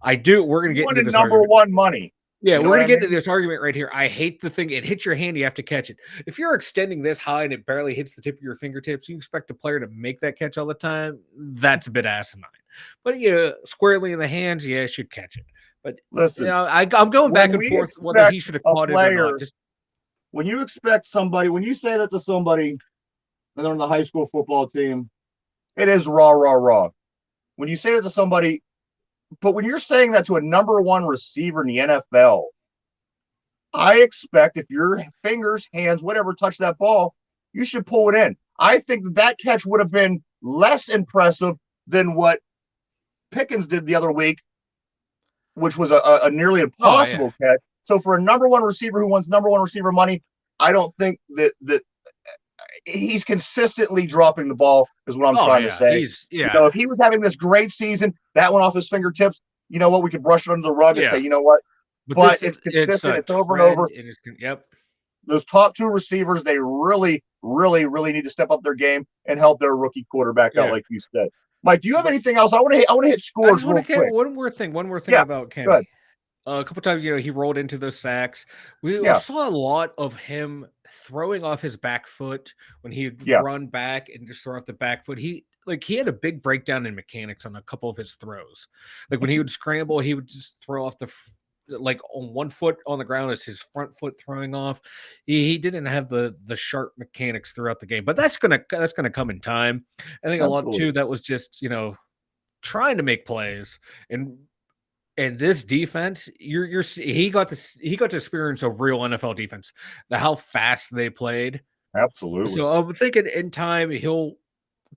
We're going to get into this number argument. one money. Yeah, You know we're going what to I get into this argument right here. I hate the thing. It hits your hand. You have to catch it. If you're extending this high and it barely hits the tip of your fingertips, you expect a player to make that catch all the time. That's a bit asinine. But squarely in the hands, yeah, should catch it. But listen, I'm going back and forth whether he should have caught it or not. When you expect somebody, when you say that to somebody and they're on the high school football team, it is raw, raw, raw. When you say that to somebody, but when you're saying that to a number one receiver in the NFL, I expect if your fingers, hands, whatever touch that ball, you should pull it in. I think that catch would have been less impressive than what Pickens did the other week, which was a nearly impossible catch. So for a number one receiver who wants number one receiver money, I don't think that he's consistently dropping the ball is what I'm trying to say. If he was having this great season, that went off his fingertips, you know what? We could brush it under the rug and say, you know what? But it's consistent. It's over and over. Yep. Those top two receivers, they really, really, really need to step up their game and help their rookie quarterback out, like you said. Mike, do you have anything else? I want to hit scores real quick. One more thing about Kenny. A couple times, he rolled into those sacks. We saw a lot of him throwing off his back foot when he'd run back and just throw off the back foot. He had a big breakdown in mechanics on a couple of his throws. Like when he would scramble, he would just throw off on one foot on the ground as his front foot throwing off. He didn't have the sharp mechanics throughout the game, but that's gonna come in time. I think a lot too that was just trying to make plays and this defense. He got to experience a real NFL defense, how fast they played. Absolutely. So I'm thinking in time he'll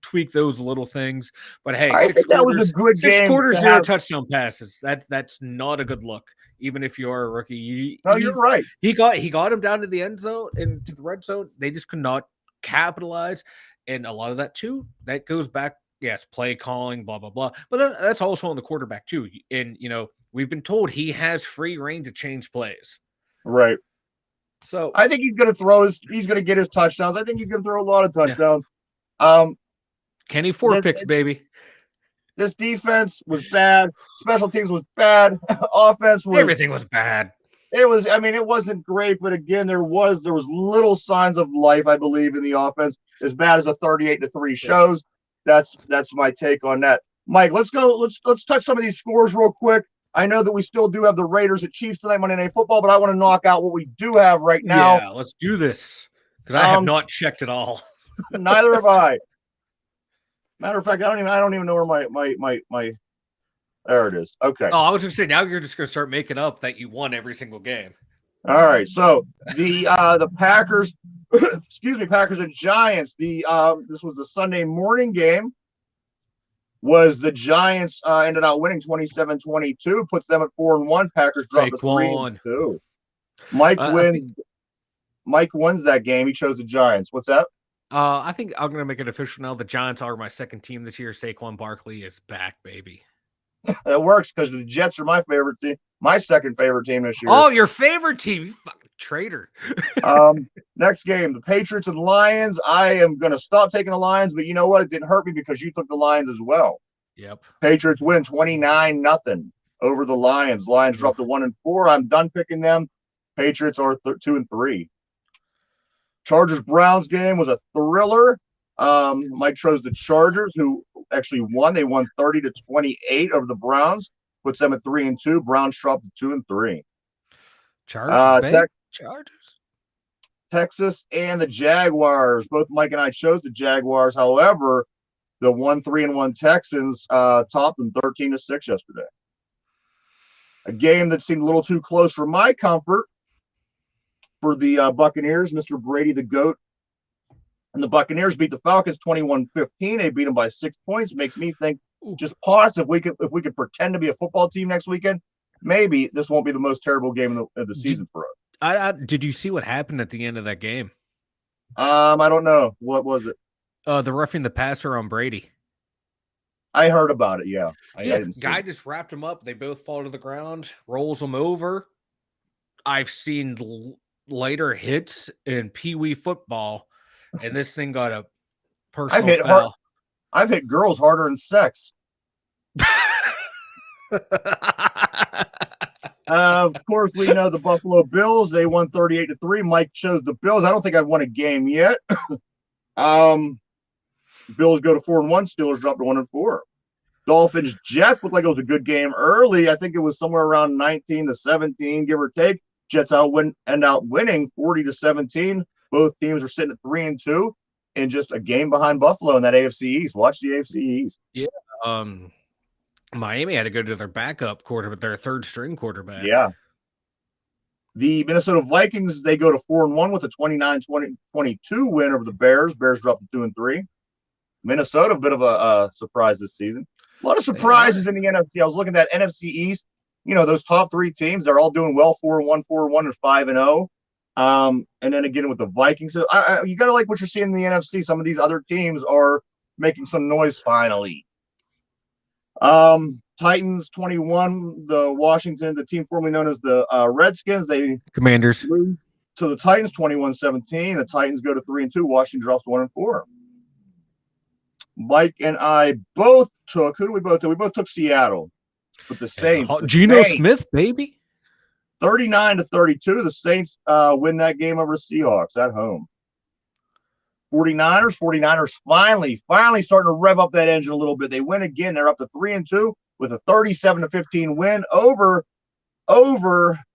tweak those little things. But hey, I think that was a good game. 6 quarters, 0 touchdown passes. That's not a good look, even if you are a rookie. You're right. He got him down to the end zone and to the red zone. They just could not capitalize, and a lot of that too. That goes back. Yes, play calling, blah blah blah. But that's also on the quarterback too. And we've been told he has free reign to change plays. Right. So I think he's going to he's going to get his touchdowns. I think he's going to throw a lot of touchdowns. Kenny 4 picks, baby. This defense was bad. Special teams was bad. Offense was everything was bad. It was, I mean, it wasn't great, but again, there was little signs of life, I believe, in the offense. As bad as a 38-3 shows. That's my take on that. Mike, let's go. Let's touch some of these scores real quick. I know that we still do have the Raiders at Chiefs tonight Monday Night Football, but I want to knock out what we do have right now. Yeah, let's do this because I have not checked it all. Neither have I. Matter of fact, I don't even know where my there it is. Okay. Oh, I was gonna say now you're just gonna start making up that you won every single game. All right. So the Packers, excuse me, Packers and Giants. This was the Sunday morning game. Was the Giants ended up winning 27-22, puts them at 4-1. Packers dropped to 3-2. Mike wins. Mike wins that game. He chose the Giants. What's that? I think I'm gonna make it official now. The Giants are my second team this year. Saquon Barkley is back, baby. It works because the Jets are my favorite team. My second favorite team this year. Oh, your favorite team, you fucking traitor. Next game, the Patriots and Lions. I am going to stop taking the Lions, but you know what? It didn't hurt me because you took the Lions as well. Yep. Patriots win 29-0 over the Lions. Lions dropped to 1-4. I'm done picking them. Patriots are 2-3. Chargers-Browns game was a thriller. Mike chose the Chargers, who actually won. They won 30-28 over the Browns, puts them at 3-2. Browns dropped to 2-3. Chargers. Texas and the Jaguars. Both Mike and I chose the Jaguars. However, the 1-3-1 Texans topped them 13-6 yesterday. A game that seemed a little too close for my comfort for the Buccaneers. Mr. Brady the GOAT. And the Buccaneers beat the Falcons 21-15. They beat them by 6 points. Makes me think, just pause, if we could pretend to be a football team next weekend, maybe this won't be the most terrible game of the season for us. Did you see what happened at the end of that game? I don't know. What was it? The roughing the passer on Brady. I heard about it, yeah. I didn't see guy it. just wrapped him up. They both fall to the ground, rolls them over. I've seen later hits in Pee Wee football, and this thing got a personal foul. I've hit girls harder than sex. Of course, we know the Buffalo Bills. They won 38-3. Mike chose the Bills. I don't think I've won a game yet. Bills go to 4-1. Steelers drop to 1-4. Dolphins Jets looked like it was a good game early. I think it was somewhere around 19-17, give or take. Jets end out winning 40-17. Both teams are sitting at 3-2 and just a game behind Buffalo in that AFC East. Watch the AFC East. Yeah. Miami had to go to their backup quarterback, their third string quarterback. Yeah. The Minnesota Vikings, they go to 4-1 with a 29-22 win over the Bears. Bears drop to 2-3. Minnesota, a bit of a surprise this season. A lot of surprises in the NFC. I was looking at that NFC East. You know, those top three teams, they're all doing well, 4-1, 4-1, and 5-0. And then again with the Vikings. So you got to like what you're seeing in the NFC. Some of these other teams are making some noise finally. Titans 21, the team formerly known as the Redskins, they Commanders. lose to the Titans 21-17. The Titans go to 3-2. Washington drops to 1-4. Mike and I both took, who do we both take? We both took Seattle with the Saints. Geno Smith, baby. 39-32. The Saints win that game over Seahawks at home. 49ers finally starting to rev up that engine a little bit. They win again. They're up to 3-2 with a 37-15 win over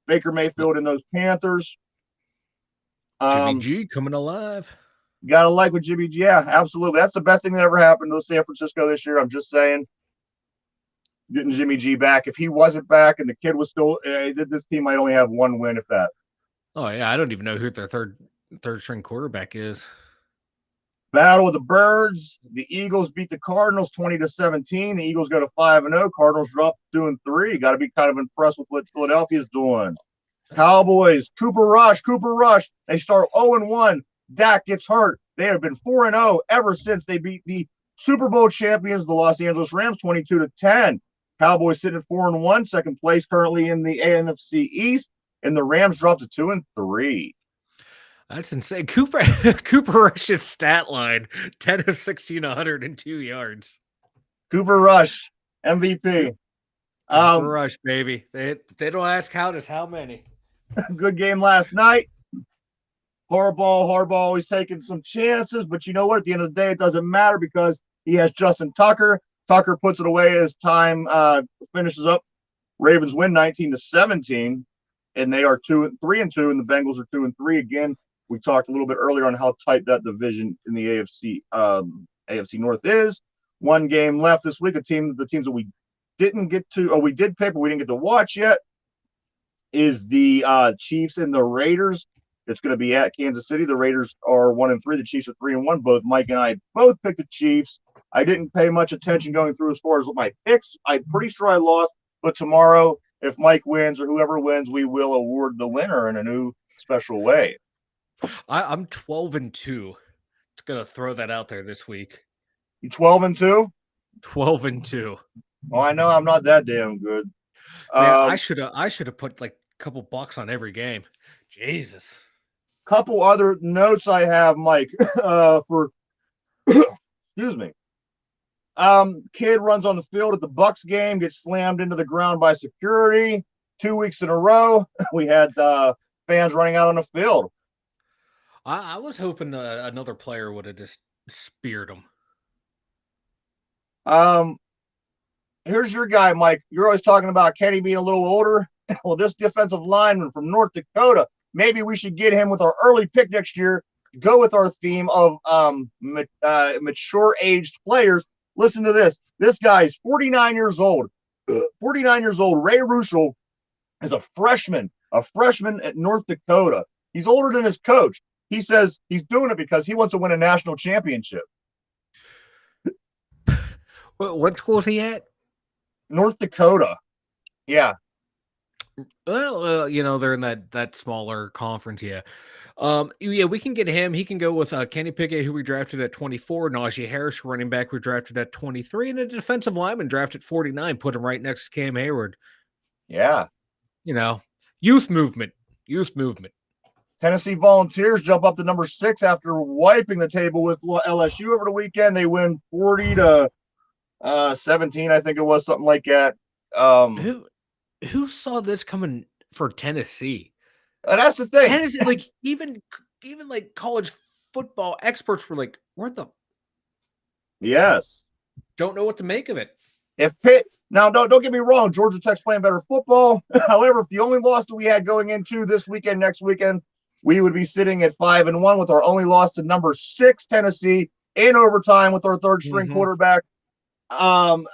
Baker Mayfield and those Panthers. Jimmy G coming alive. Gotta like with Jimmy G. Yeah, absolutely. That's the best thing that ever happened to San Francisco this year. I'm just saying, getting Jimmy G back. If he wasn't back and the kid was still, this team might only have one win, if that. Oh yeah, I don't even know who their third string quarterback is. Battle of the Birds. The Eagles beat the Cardinals 20-17. The Eagles go to 5-0. Cardinals drop 2-3. Got to be kind of impressed with what Philadelphia's doing. Cowboys, Cooper Rush. They start 0-1. Dak gets hurt. They have been 4-0 ever since they beat the Super Bowl champions, the Los Angeles Rams, 22-10. Cowboys sit at 4-1, second place currently in the NFC East, and the Rams drop to 2-3. That's insane. Cooper Rush's stat line: 10 of 16, 102 yards. Cooper Rush, MVP. Cooper Rush, baby. They don't ask how many. Good game last night. Harbaugh always taking some chances, but you know what? At the end of the day, it doesn't matter because he has Justin Tucker. Tucker puts it away as time finishes up. Ravens win 19-17, and they are 2-3-2, and the Bengals are 2-3 again. We talked a little bit earlier on how tight that division in the AFC North is. One game left this week. The teams that we didn't get to, or we did pick, but we didn't get to watch yet, is the Chiefs and the Raiders. It's going to be at Kansas City. The Raiders are 1-3. The Chiefs are 3-1. Both Mike and I both picked the Chiefs. I didn't pay much attention going through as far as my picks. I'm pretty sure I lost. But tomorrow, if Mike wins or whoever wins, we will award the winner in a new special way. I'm 12-2. Just gonna throw that out there this week. You 12-2? 12-2. Oh, I know I'm not that damn good. Man, I should have put like a couple bucks on every game. Jesus. Couple other notes I have, Mike, for excuse me. Kid runs on the field at the Bucks game, gets slammed into the ground by security. 2 weeks in a row, we had fans running out on the field. I was hoping another player would have just speared him. Here's your guy, Mike. You're always talking about Kenny being a little older. Well, this defensive lineman from North Dakota, maybe we should get him with our early pick next year. Go with our theme of mature-aged players. Listen to this. This guy is 49 years old. 49 years old. Ray Ruschel is a freshman at North Dakota. He's older than his coach. He says he's doing it because he wants to win a national championship. What school is he at? North Dakota. Yeah. Well, they're in that smaller conference. Yeah. Yeah, we can get him. He can go with Kenny Pickett, who we drafted at 24, Najee Harris, running back, we drafted at 23, and a defensive lineman drafted 49. Put him right next to Cam Hayward. Yeah. Youth movement. Tennessee Volunteers jump up to number 6 after wiping the table with LSU over the weekend. They win 40-17, I think it was, something like that. Who saw this coming for Tennessee? That's the thing. Tennessee, like even like college football experts were like, "What the?" Yes. Don't know what to make of it. If Pitt now, don't get me wrong, Georgia Tech's playing better football. However, if the only loss that we had going into this weekend, next weekend, we would be sitting at 5-1 with our only loss to number 6 Tennessee in overtime with our third string quarterback. So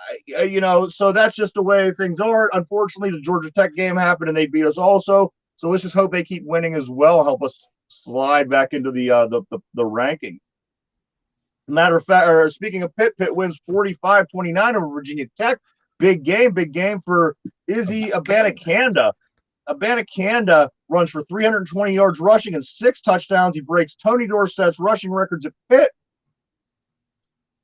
that's just the way things are. Unfortunately, the Georgia Tech game happened and they beat us also. So let's just hope they keep winning as well, help us slide back into the ranking. Matter of fact, or speaking of Pitt wins 45-29 over Virginia Tech. Big game for Izzy Abanikanda. Abanikanda runs for 320 yards rushing and 6 touchdowns. He breaks Tony Dorsett's rushing records at Pitt.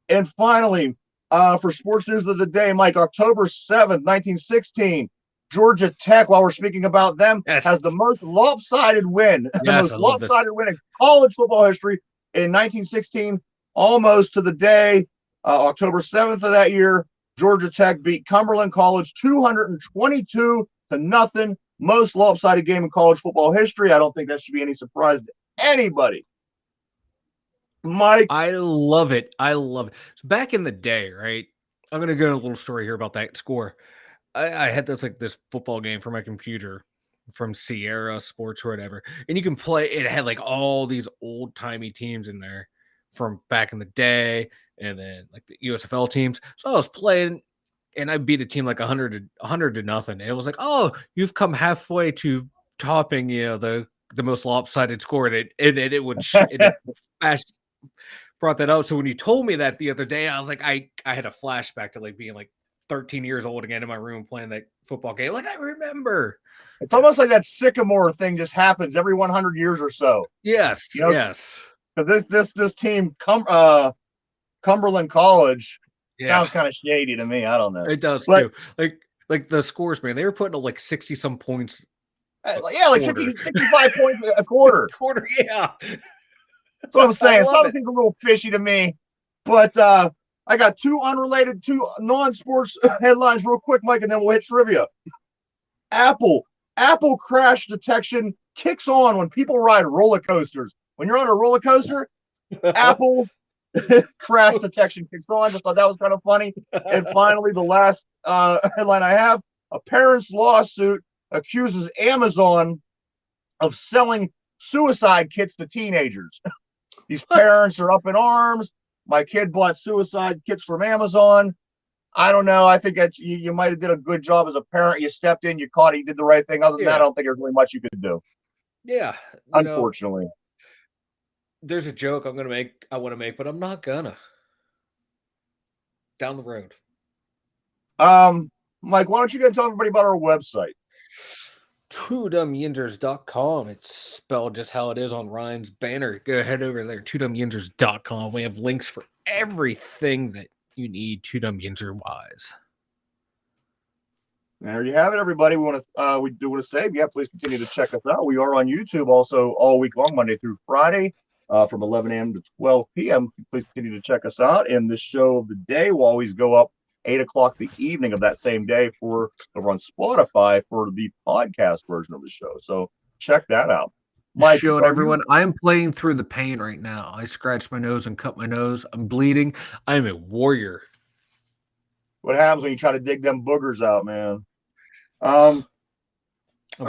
And finally, for sports news of the day, Mike, October 7th, 1916, Georgia Tech, while we're speaking about them, has the most lopsided win. Yes, the most lopsided win in college football history in 1916, almost to the day. October 7th of that year, Georgia Tech beat Cumberland College 222-0. Most lopsided game in college football history. I don't think that should be any surprise to anybody. Mike. I love it. So back in the day, right? I'm going to go a little story here about that score. I had this football game for my computer from Sierra Sports or whatever. And you can play, it had like all these old timey teams in there from back in the day. And then like the USFL teams. So I was playing and I beat a team like 100-0. It was like, oh, you've come halfway to topping, the most lopsided score. And it would brought that up. So when you told me that the other day, I was like, I had a flashback to like being like 13 years old again in my room playing that football game. Like I remember. It's almost like that sycamore thing just happens every 100 years or so. Yes. Yes. Because this team, Cumberland College, sounds kind of shady to me. I don't know. It does too. Like the scores, man. They were putting up like 60 some points. Like 50, 65 points a quarter. Yeah. That's what I'm saying. Something seems a little fishy to me. But I got two non-sports headlines real quick, Mike, and then we'll hit trivia. Apple Apple crash detection kicks on when people ride roller coasters. When you're on a roller coaster, Apple crash detection kicks on. Just thought that was kind of funny. And finally, the last headline I have: a parent's lawsuit accuses Amazon of selling suicide kits to teenagers. These parents are up in arms. My kid bought suicide kits from Amazon. I don't know. I think that's you might have did a good job as a parent. You stepped in, you caught it, you did the right thing. Other than that, I don't think there's really much you could do. Yeah. Unfortunately. There's a joke I want to make, but I'm not gonna. Down the road. Mike, why don't you go tell everybody about our website? TwoDumbYinzers.com. It's spelled just how it is on Ryan's banner. Go ahead over there, TwoDumbYinzers.com. We have links for everything that you need Two Dumb Yinzer wise. There you have it, everybody. We do want to say, please continue to check us out. We are on YouTube also all week long, Monday through Friday, from 11 a.m. to 12 p.m. Please continue to check us out. And this show of the day will always go up 8 o'clock the evening of that same day over on Spotify for the podcast version of the show. So check that out. Mike, showing everyone, I am playing through the pain right now. I scratched my nose and cut my nose. I'm bleeding. I am a warrior. What happens when you try to dig them boogers out, man? Are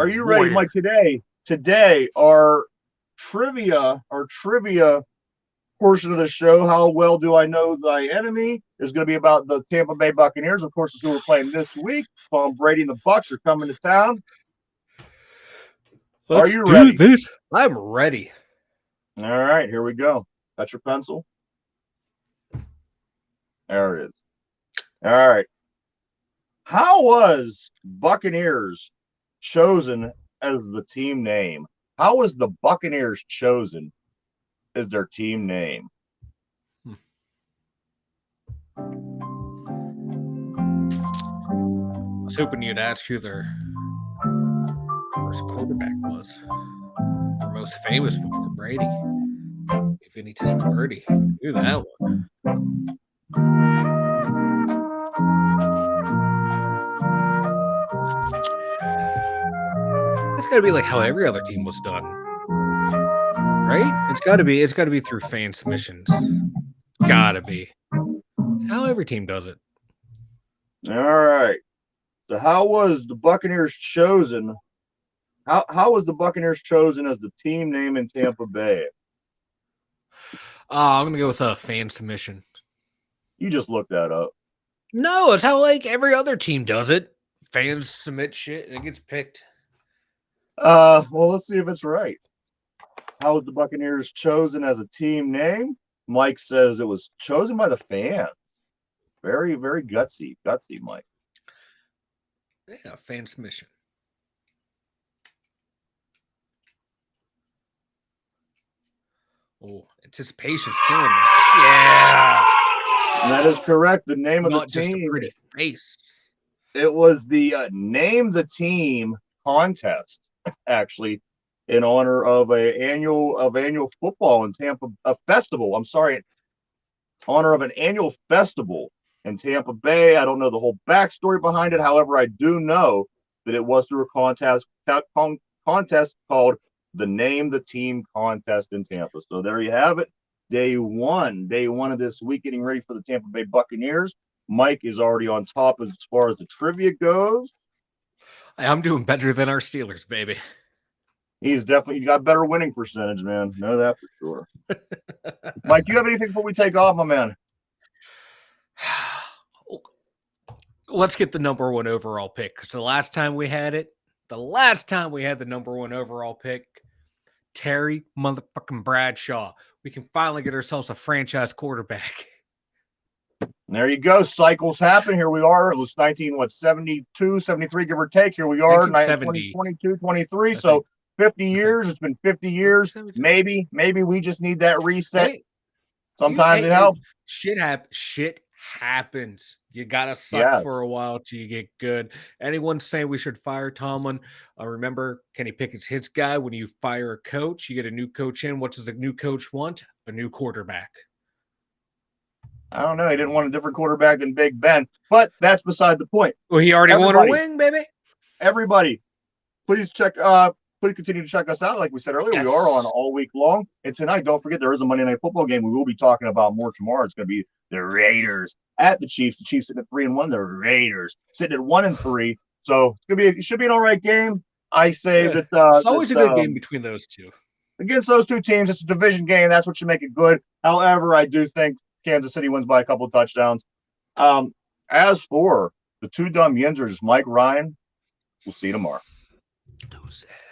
you ready, Mike? Today, our trivia portion of the show, How Well Do I Know Thy Enemy, is going to be about the Tampa Bay Buccaneers. Of course, is who we're playing this week. Tom Brady and the Bucs are coming to town. Are you ready? This. I'm ready. All right, here we go. Got your pencil? There it is. All right. How was Buccaneers chosen as the team name? How was the Buccaneers chosen as their team name? I was hoping you'd ask who their first quarterback was. Or most famous before Brady. Vinny Testaverde. Knew that one. It's got to be like how every other team was done, right? It's got to be through fan submissions. Gotta be. It's how every team does it. All right. So how was the Buccaneers chosen? How was the Buccaneers chosen as the team name in Tampa Bay? I'm gonna go with a fan submission. You just looked that up. No, it's how like every other team does it. Fans submit shit and it gets picked. Well, let's see if it's right. How was the Buccaneers chosen as a team name? Mike says it was chosen by the fans. Very, very gutsy, Mike. Yeah, fan submission. Oh, anticipation's killing me. Yeah. That is correct. The name of Not the team. just a pretty face. It was the Name the Team contest, actually, in honor of annual football in Tampa, a festival. I'm sorry, honor of an annual festival in Tampa Bay. I don't know the whole backstory behind it. However, I do know that it was through a contest called the Name the Team contest in Tampa. So there you have it. Day one of this week, getting ready for the Tampa Bay Buccaneers. Mike is already on top as far as the trivia goes. I'm doing better than our Steelers, baby. He's definitely got better winning percentage, man. Know that for sure. Mike, do you have anything before we take off, my man? Let's get the number one overall pick. Because the last time we had the number one overall pick, Terry motherfucking Bradshaw. We can finally get ourselves a franchise quarterback. There you go. Cycles happen. Here we are. It was 72, 73, give or take. Here we are, 22, 23. So 50 years. It's been 50 years. Maybe we just need that reset. Sometimes it helps. Shit happens. You gotta suck for a while till you get good. Anyone saying we should fire Tomlin? Remember, Kenny Pickett's his guy. When you fire a coach, you get a new coach in. What does a new coach want? A new quarterback. I don't know. He didn't want a different quarterback than Big Ben, but that's beside the point. Well, he already won a wing, baby. Everybody, please continue to check us out. Like we said earlier, Yes. we are on all week long. And tonight, don't forget, there is a Monday Night Football game. We will be talking about more tomorrow. It's going to be the Raiders at the Chiefs. The Chiefs sitting at 3-1. The Raiders sitting at 1-3. So it should be an all right game. I say Yeah. that It's always a good game between those two. against those two teams. It's a division game. That's what should make it good. However, I do think Kansas City wins by a couple of touchdowns. As for the two dumb yinzers, Mike Ryan, we'll see you tomorrow. Who's that?